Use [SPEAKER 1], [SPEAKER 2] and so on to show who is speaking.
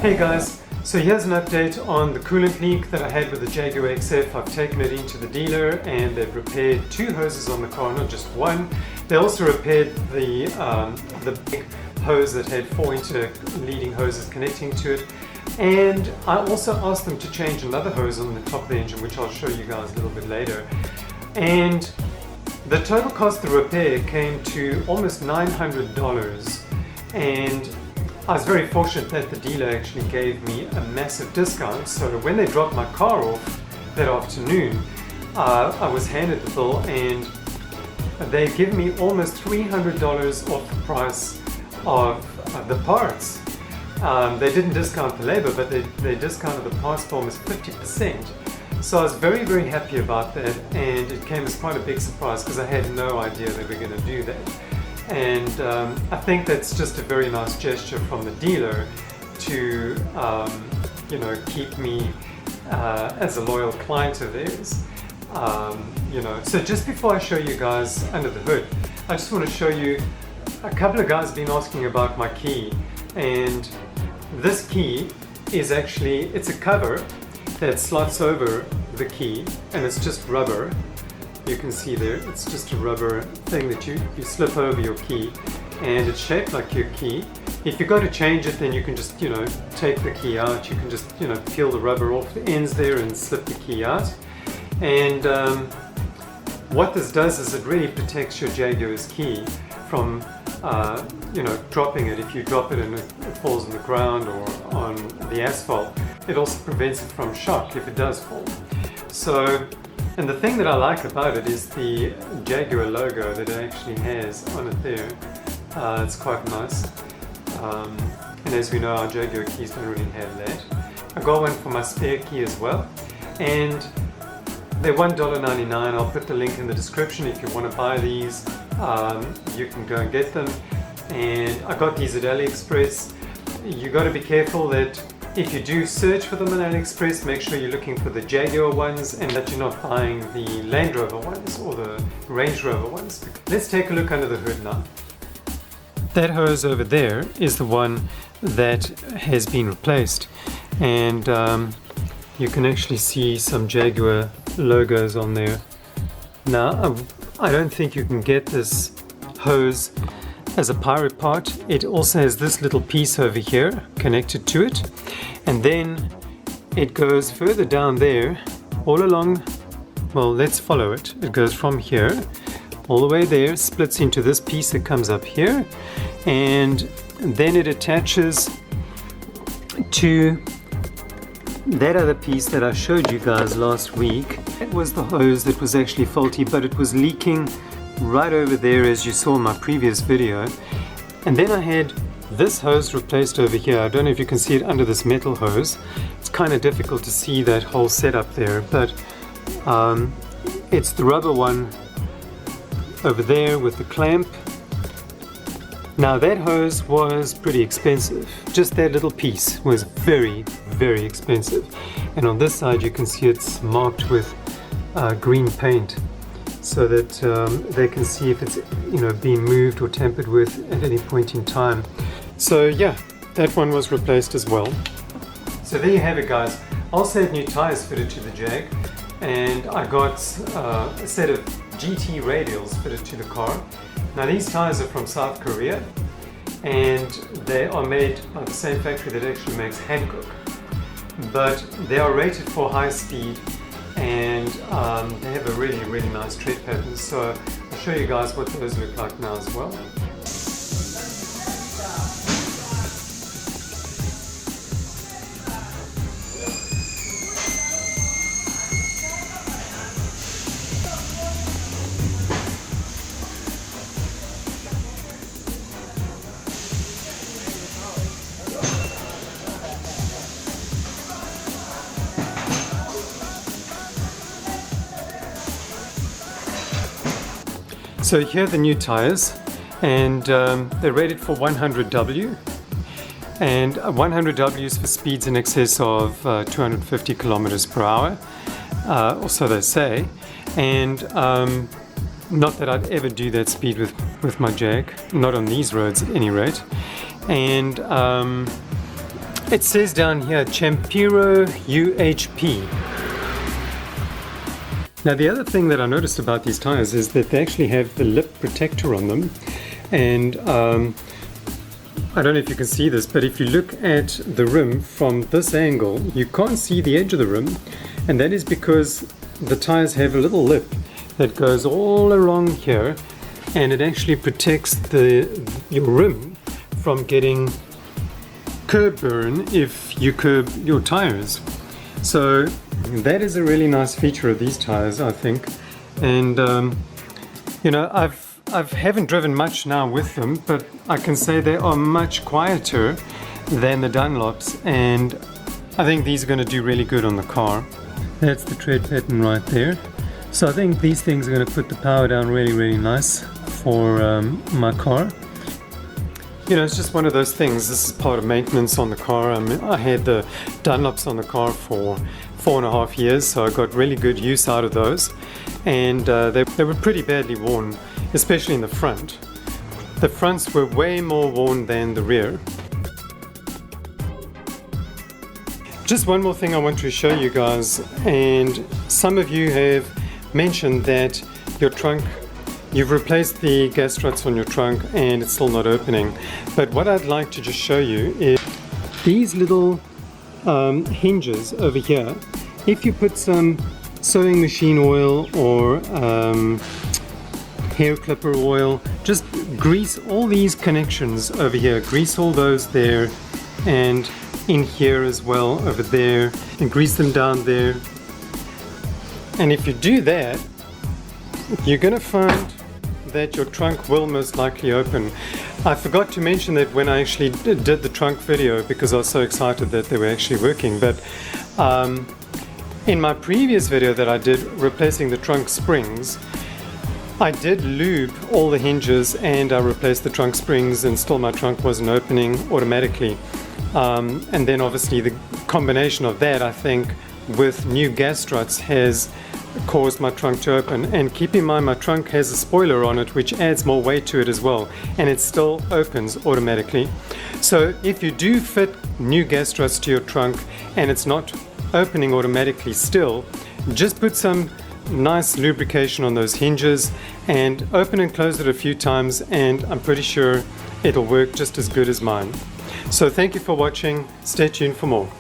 [SPEAKER 1] Hey guys, so here's an update on the coolant leak that I had with the Jaguar XF. I've taken it into the dealer and they've repaired 2 hoses on the car, not just one. They also repaired the big hose that had 4 interleading hoses connecting to it. And I also asked them to change another hose on the top of the engine, which I'll show you guys a little bit later. And the total cost of the repair came to almost $900, and I was very fortunate that the dealer actually gave me a massive discount. So when they dropped my car off that afternoon, I was handed the bill and they gave me almost $300 off the price of the parts. They didn't discount the labor, but they discounted the parts for almost 50%. So I was very, very happy about that, and it came as quite a big surprise because I had no idea they were going to do that. And I think that's just a very nice gesture from the dealer to, you know, keep me as a loyal client of theirs. You know, so just before I show you guys under the hood, I just want to show you, a couple of guys have been asking about my key, and this key is actually, it's a cover that slots over the key, and it's just rubber. You can see there, it's just a rubber thing that you slip over your key, and it's shaped like your key. If you go to change it, then you can just, you know, take the key out. You can just, you know, peel the rubber off the ends there and slip the key out. And what this does is it really protects your Jaguar's key from, you know, dropping it. If you drop it and it falls on the ground or on the asphalt, it also prevents it from shock if it does fall. So, and the thing that I like about it is the Jaguar logo that it actually has on it there. It's quite nice. And as we know, our Jaguar keys don't really have that. I got one for my spare key as well. And they're $1.99. I'll put the link in the description if you want to buy these. You can go and get them. And I got these at AliExpress. You got to be careful that if you do search for them on AliExpress, make sure you're looking for the Jaguar ones and that you're not buying the Land Rover ones or the Range Rover ones. Let's take a look under the hood now. That hose over there is the one that has been replaced, and you can actually see some Jaguar logos on there. Now, I don't think you can get this hose as a pirate part. It also has this little piece over here connected to it, and then it goes further down there all along. Well, let's follow it. It goes from here all the way there, splits into this piece that comes up here, and then it attaches to that other piece that I showed you guys last week. It was the hose that was actually faulty, but it was leaking right over there, as you saw in my previous video. And then I had this hose replaced over here. I don't know if you can see it under this metal hose. It's kind of difficult to see that whole setup there, but it's the rubber one over there with the clamp. Now that hose was pretty expensive. Just that little piece was very, very expensive. And on this side you can see it's marked with green paint, so that they can see if it's, you know, being moved or tampered with at any point in time. So yeah, that one was replaced as well. So there you have it, guys. I also had new tires fitted to the Jag, and I got a set of GT Radials fitted to the car. Now these tires are from South Korea, and they are made by the same factory that actually makes Hankook. but they are rated for high speed, and they have a really nice tread pattern. So I'll show you guys what those look like now as well. So here are the new tires, and they're rated for 100W, and 100W is for speeds in excess of 250 kilometers per hour, or so they say. And not that I'd ever do that speed with my Jag, not on these roads at any rate. And it says down here Champiro UHP. Now the other thing that I noticed about these tires is that they actually have the lip protector on them, and I don't know if you can see this, but if you look at the rim from this angle, you can't see the edge of the rim, and that is because the tires have a little lip that goes all along here, and it actually protects your rim from getting curb burn if you curb your tires. So that is a really nice feature of these tires, I think. And you know, I haven't driven much now with them, but I can say they are much quieter than the Dunlops, and I think these are going to do really good on the car. That's the tread pattern right there. So I think these things are going to put the power down really nice for my car. You know, it's just one of those things. This is part of maintenance on the car. I mean, I had the Dunlops on the car for 4.5 years, so I got really good use out of those. And they were pretty badly worn, especially in the front. The fronts were way more worn than the rear. Just one more thing I want to show you guys, and some of you have mentioned that your trunk, you've replaced the gas struts on your trunk and it's still not opening. But what I'd like to just show you is these little hinges over here. If you put some sewing machine oil or hair clipper oil, just grease all these connections over here, grease all those there, and in here as well, over there, and grease them down there. And if you do that, you're going to find that your trunk will most likely open. I forgot to mention that when I actually did the trunk video, because I was so excited that they were actually working. But in my previous video that I did replacing the trunk springs, I did lube all the hinges and I replaced the trunk springs, and still my trunk wasn't opening automatically. And then obviously the combination of that, I think, with new gas struts has caused my trunk to open. And keep in mind, my trunk has a spoiler on it which adds more weight to it as well, and it still opens automatically. So if you do fit new gas struts to your trunk and it's not opening automatically still, just put some nice lubrication on those hinges and open and close it a few times, and I'm pretty sure it'll work just as good as mine. So thank you for watching. Stay tuned for more.